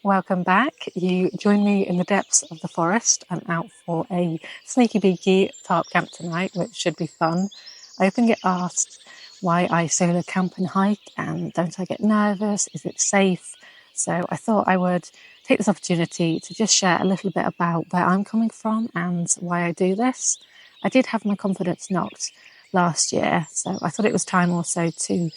Welcome back. You join me in the depths of the forest. I'm out for a sneaky beaky tarp camp tonight, which should be fun. I often get asked why I solo camp and hike, and don't I get nervous? Is it safe? So I thought I would take this opportunity to just share a little bit about where I'm coming from and why I do this. I did have my confidence knocked last year, so I thought it was time also to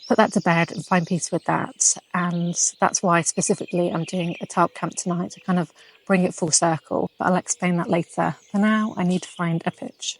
put that to bed and find peace with that. And that's why specifically I'm doing a tarp camp tonight to kind of bring it full circle. But I'll explain that later. For now, I need to find a pitch.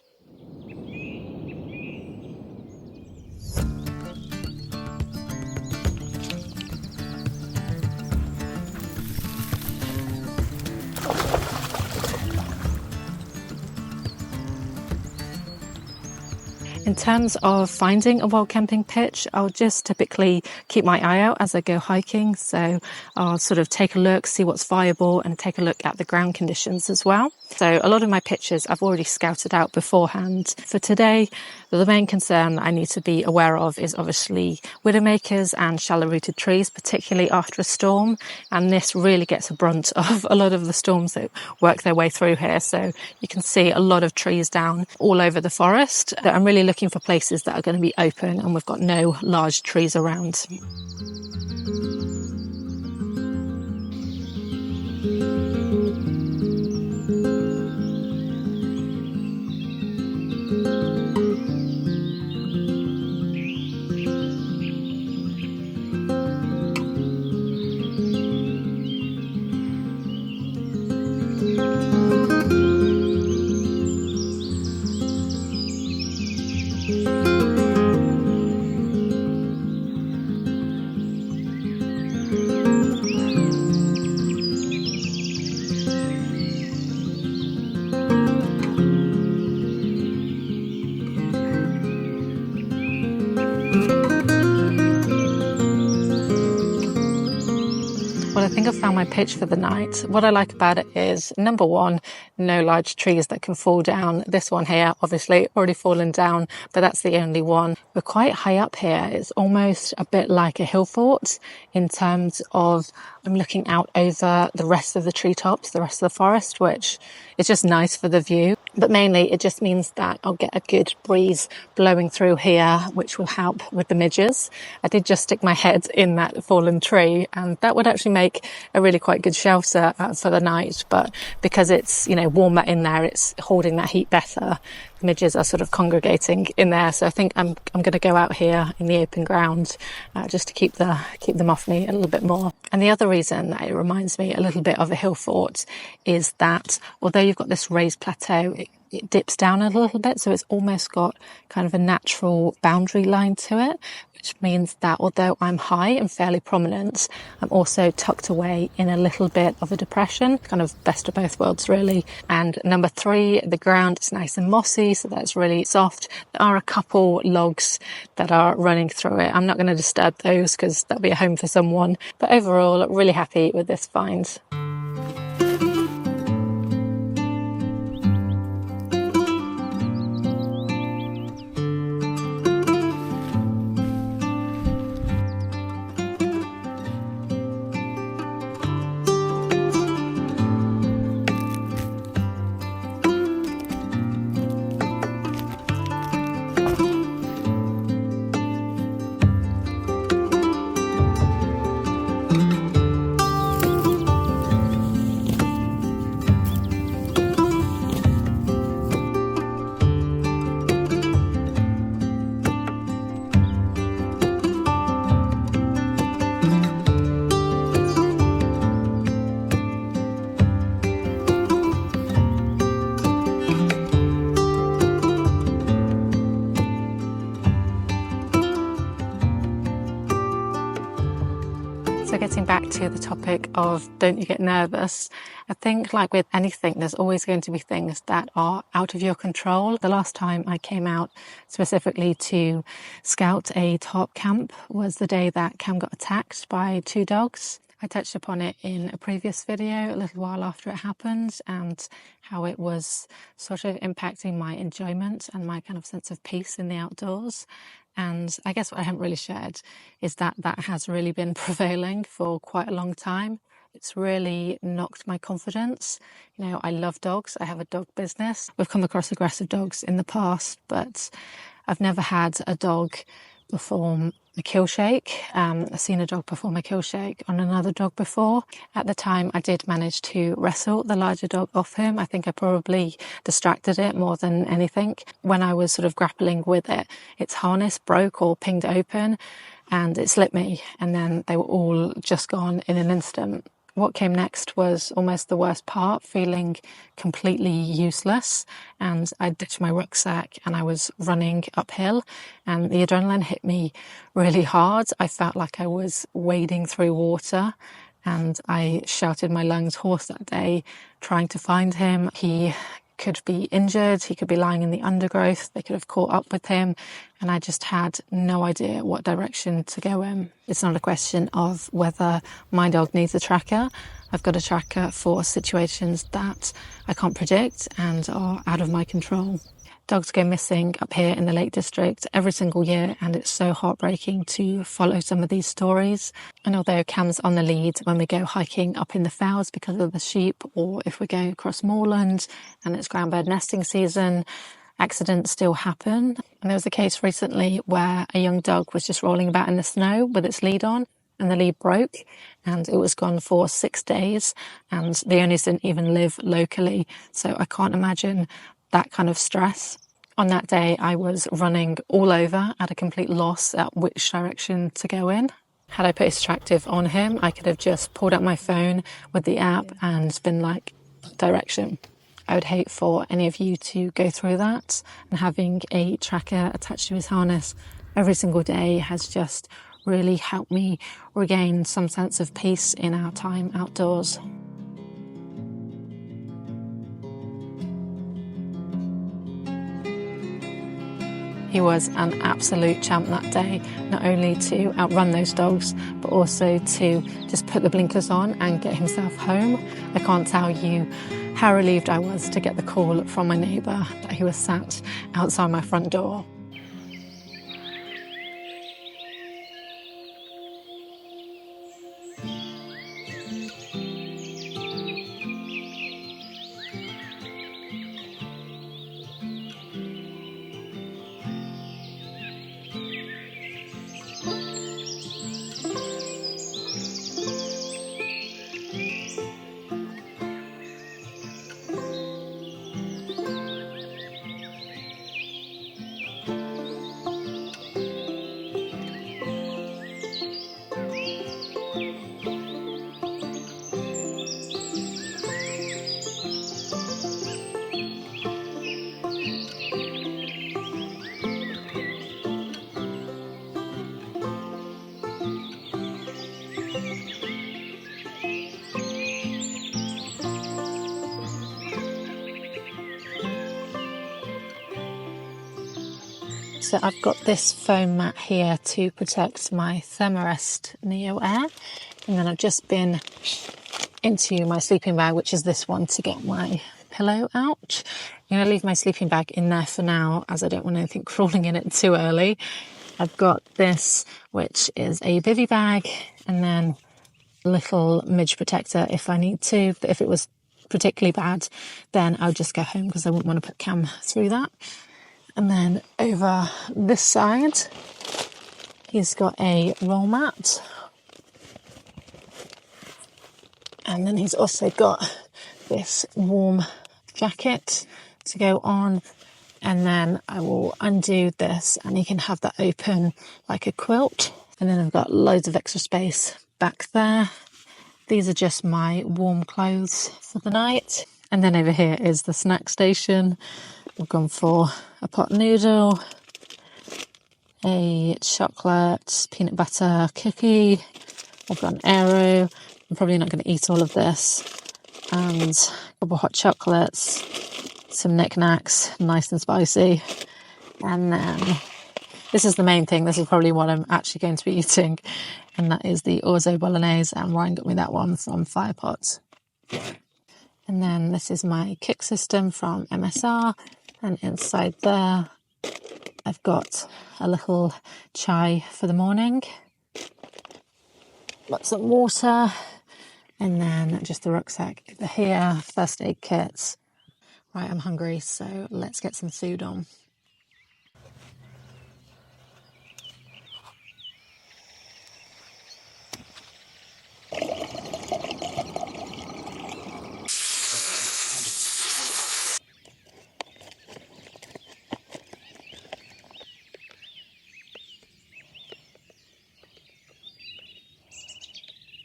In terms of finding a wild camping pitch, I'll just typically keep my eye out as I go hiking. So I'll sort of take a look, see what's viable, and take a look at the ground conditions as well. So a lot of my pitches I've already scouted out beforehand. For today, the main concern that I need to be aware of is obviously widowmakers and shallow-rooted trees, particularly after a storm. And this really gets a brunt of a lot of the storms that work their way through here. So you can see a lot of trees down all over the forest. I'm really looking for places that are going to be open and we've got no large trees around. Well, I think I've found my pitch for the night. What I like about it is, number one, no large trees that can fall down. This one here, obviously, already fallen down, but that's the only one. We're quite high up here. It's almost a bit like a hill fort in terms of I'm looking out over the rest of the treetops, the rest of the forest, which is just nice for the view. But mainly it just means that I'll get a good breeze blowing through here, which will help with the midges. I did just stick my head in that fallen tree, and that would actually make a really quite good shelter for the night. But because it's, warmer in there, it's holding that heat better. The midges are sort of congregating in there. So I think I'm going to go out here in the open ground just to keep them off me a little bit more. And the other reason that it reminds me a little bit of a hill fort is that although you've got this raised plateau, it dips down a little bit, so it's almost got kind of a natural boundary line to it, which means that although I'm high and fairly prominent, I'm also tucked away in a little bit of a depression, kind of best of both worlds really. And number three, the ground is nice and mossy, so that's really soft. There are a couple logs that are running through it. I'm not going to disturb those because that'll be a home for someone. But overall, really happy with this find. So getting back to the topic of don't you get nervous, I think like with anything, there's always going to be things that are out of your control. The last time I came out specifically to scout a tarp camp was the day that Cam got attacked by 2 dogs. I touched upon it in a previous video a little while after it happened and how it was sort of impacting my enjoyment and my kind of sense of peace in the outdoors. And I guess what I haven't really shared is that that has really been prevailing for quite a long time. It's really knocked my confidence. You know, I love dogs. I have a dog business. We've come across aggressive dogs in the past, but I've never had a dog perform a kill shake. I've seen a dog perform a kill shake on another dog before. At the time, I did manage to wrestle the larger dog off him. I think I probably distracted it more than anything. When I was sort of grappling with it, its harness broke or pinged open and it slipped me, and then they were all just gone in an instant. What came next was almost the worst part, feeling completely useless. And I ditched my rucksack and I was running uphill, and the adrenaline hit me really hard. I felt like I was wading through water, and I shouted my lungs hoarse that day trying to find him. He could be injured, he could be lying in the undergrowth, they could have caught up with him, and I just had no idea what direction to go in. It's not a question of whether my dog needs a tracker. I've got a tracker for situations that I can't predict and are out of my control. Dogs go missing up here in the Lake District every single year, and it's so heartbreaking to follow some of these stories. And although Cam's on the lead when we go hiking up in the fells because of the sheep, or if we're going across moorland and it's ground bird nesting season, accidents still happen. And there was a case recently where a young dog was just rolling about in the snow with its lead on, and the lead broke and it was gone for 6 days, and the owners didn't even live locally. So I can't imagine that kind of stress. On that day, I was running all over at a complete loss at which direction to go in. Had I put his attractive on him, I could have just pulled out my phone with the app and been like, direction. I would hate for any of you to go through that. And having a tracker attached to his harness every single day has just really helped me regain some sense of peace in our time outdoors. He was an absolute champ that day, not only to outrun those dogs, but also to just put the blinkers on and get himself home. I can't tell you how relieved I was to get the call from my neighbour that he was sat outside my front door. So I've got this foam mat here to protect my Thermarest Neo Air, and then I've just been into my sleeping bag, which is this one, to get my pillow out. I'm going to leave my sleeping bag in there for now, as I don't want anything crawling in it too early. I've got this, which is a bivy bag, and then a little midge protector if I need to, but if it was particularly bad, then I would just go home because I wouldn't want to put Cam through that. And then over this side, he's got a roll mat. And then he's also got this warm jacket to go on. And then I will undo this and he can have that open like a quilt. And then I've got loads of extra space back there. These are just my warm clothes for the night. And then over here is the snack station. We've gone for a pot noodle, a chocolate peanut butter cookie. I've got an Aero. I'm probably not going to eat all of this. And a couple of hot chocolates, some knickknacks, nice and spicy. And then this is the main thing. This is probably what I'm actually going to be eating. And that is the orzo bolognese. And Ryan got me that one from Firepot. And then this is my kick system from MSR. And inside there, I've got a little chai for the morning. Got some water. And then just the rucksack over here, first aid kits. Right, I'm hungry, so let's get some food on.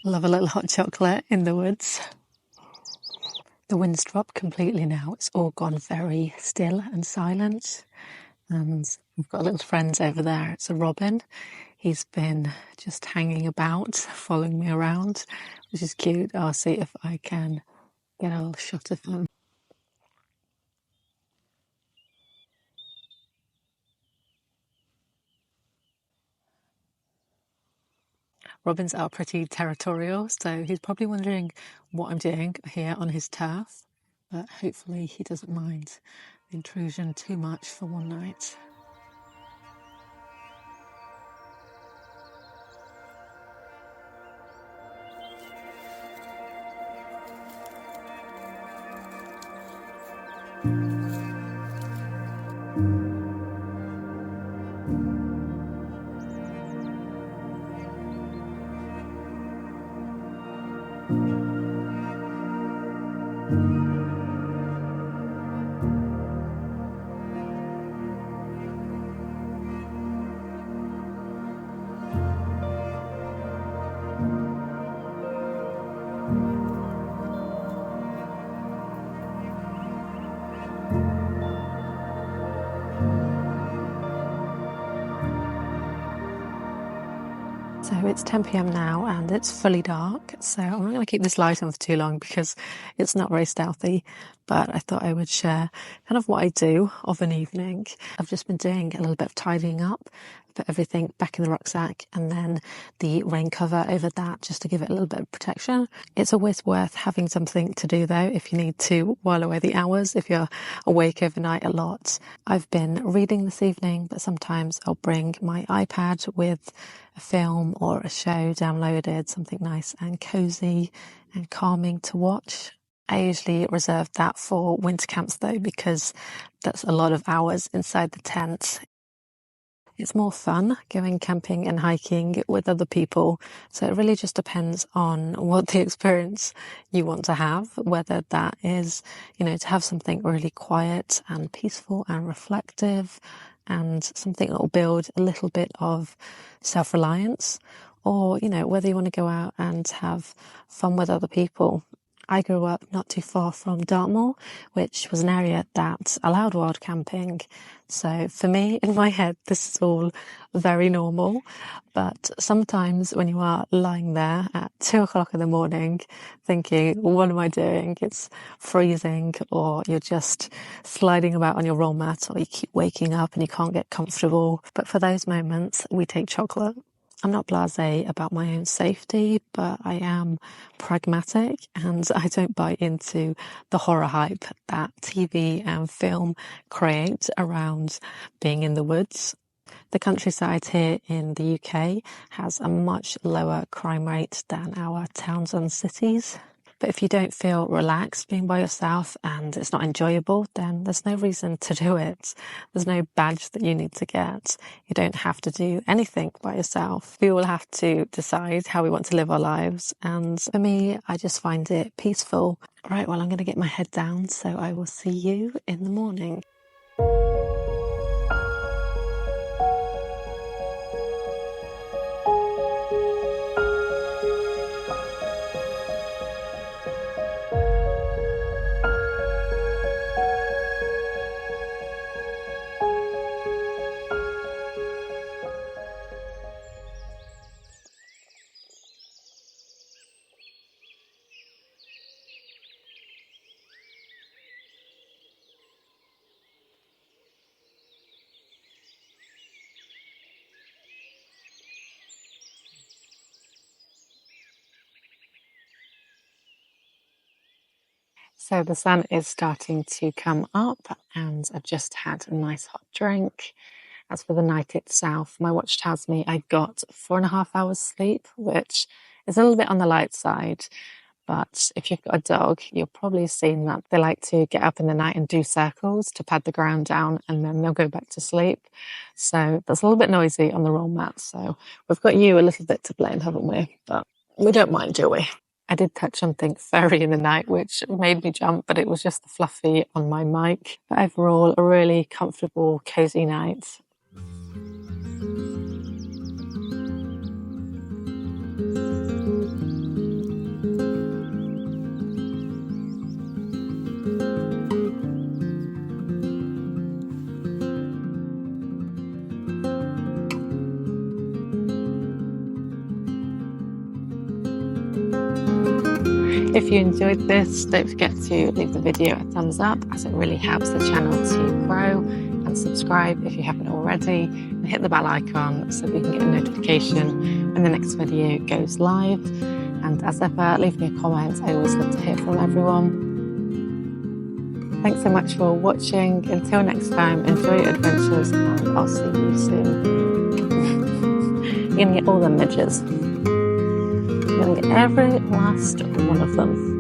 Love a little hot chocolate in the woods. The wind's dropped completely now. It's all gone very still and silent. And we've got a little friend over there. It's a robin. He's been just hanging about, following me around, which is cute. I'll see if I can get a little shot of him. Robins are pretty territorial, so he's probably wondering what I'm doing here on his turf, but hopefully he doesn't mind the intrusion too much for one night. So it's 10 p.m. now and it's fully dark, so I'm not going to keep this light on for too long because it's not very stealthy, but I thought I would share kind of what I do of an evening. I've just been doing a little bit of tidying up, put everything back in the rucksack and then the rain cover over that just to give it a little bit of protection. It's always worth having something to do though if you need to while away the hours, if you're awake overnight a lot. I've been reading this evening, but sometimes I'll bring my iPad with a film or a show downloaded, something nice and cozy and calming to watch. I usually reserve that for winter camps though, because that's a lot of hours inside the tent. It's more fun going camping and hiking with other people. So it really just depends on what the experience you want to have, whether that is, to have something really quiet and peaceful and reflective and something that will build a little bit of self-reliance, or, whether you want to go out and have fun with other people. I grew up not too far from Dartmoor, which was an area that allowed wild camping. So for me, in my head, this is all very normal. But sometimes when you are lying there at 2 o'clock in the morning thinking, what am I doing? It's freezing, or you're just sliding about on your roll mat, or you keep waking up and you can't get comfortable. But for those moments, we take chocolate. I'm not blasé about my own safety, but I am pragmatic and I don't buy into the horror hype that TV and film create around being in the woods. The countryside here in the UK has a much lower crime rate than our towns and cities. But if you don't feel relaxed being by yourself and it's not enjoyable, then there's no reason to do it. There's no badge that you need to get. You don't have to do anything by yourself. We all have to decide how we want to live our lives. And for me, I just find it peaceful. Right, well, I'm going to get my head down, so I will see you in the morning. So the sun is starting to come up and I've just had a nice hot drink. As for the night itself, my watch tells me I got 4.5 hours sleep, which is a little bit on the light side. But if you've got a dog, you'll probably have seen that they like to get up in the night and do circles to pad the ground down, and then they'll go back to sleep. So that's a little bit noisy on the roll mat. So we've got you a little bit to blame, haven't we? But we don't mind, do we? I did touch something furry in the night, which made me jump, but it was just the fluffy on my mic. But overall, a really comfortable, cozy night. If you enjoyed this, don't forget to leave the video a thumbs up, as it really helps the channel to grow, and subscribe if you haven't already, and hit the bell icon so that you can get a notification when the next video goes live. And as ever, leave me a comment. I always love to hear from everyone. Thanks so much for watching. Until next time, enjoy your adventures, and I'll see you soon. You're gonna get all the midges. You're gonna get every last one of them.